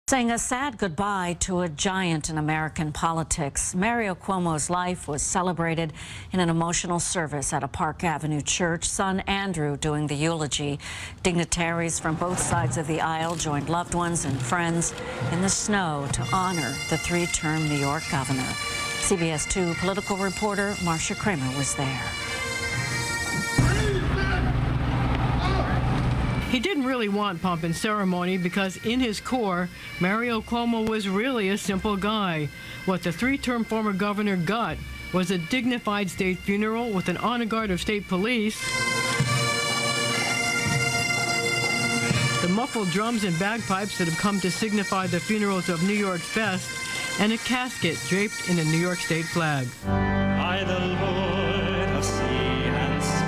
Saying a sad goodbye to a giant in American politics. Mario Cuomo's life was celebrated in an emotional service at a Park Avenue church, son Andrew doing the eulogy. Dignitaries from both sides of the aisle joined loved ones and friends in the snow to honor the three-term New York governor. CBS 2 political reporter Marcia Kramer was there. He didn't really want pomp and ceremony because in his core, Mario Cuomo was really a simple guy. What the three-term former governor got was a dignified state funeral with an honor guard of state police, the muffled drums and bagpipes that have come to signify the funerals of New York's best, and a casket draped in a New York state flag. By the Lord of sea and sky.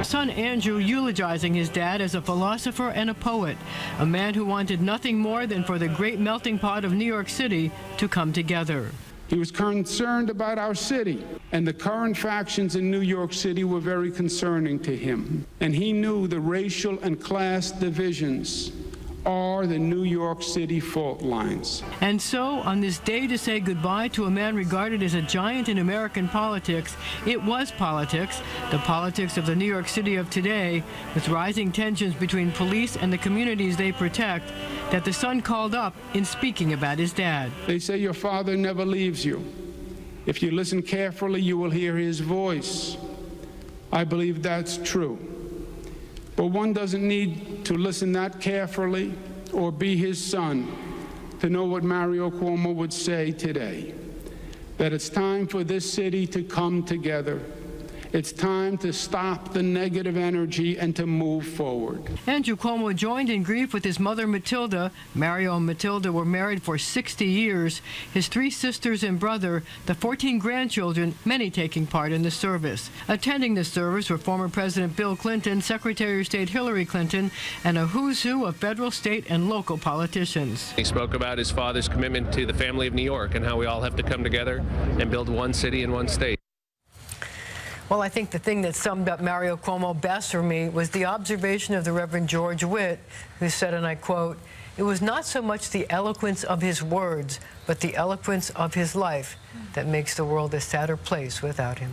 Son Andrew eulogizing his dad as a philosopher and a poet, a man who wanted nothing more than for the great melting pot of New York City to come together. He was concerned about our city, and the current factions in New York City were very concerning to him. And he knew the racial and class divisions are the New York City fault lines. And so, on this day to say goodbye to a man regarded as a giant in American politics, it was politics, the politics of the New York City of today, with rising tensions between police and the communities they protect, that the son called up in speaking about his dad. They say your father never leaves you. If you listen carefully, you will hear his voice. I believe that's true. But one doesn't need to listen that carefully or be his son to know what Mario Cuomo would say today, that it's time for this city to come together. It's time to stop the negative energy and to move forward. Andrew Cuomo joined in grief with his mother, Matilda. Mario and Matilda were married for 60 years. His 3 sisters and brother, the 14 grandchildren, many taking part in the service. Attending the service were former President Bill Clinton, Secretary of State Hillary Clinton, and a who's who of federal, state, and local politicians. He spoke about his father's commitment to the family of New York and how we all have to come together and build one city and one state. Well, I think the thing that summed up Mario Cuomo best for me was the observation of the Reverend George Witt, who said, and I quote, "It was not so much the eloquence of his words, but the eloquence of his life that makes the world a sadder place without him."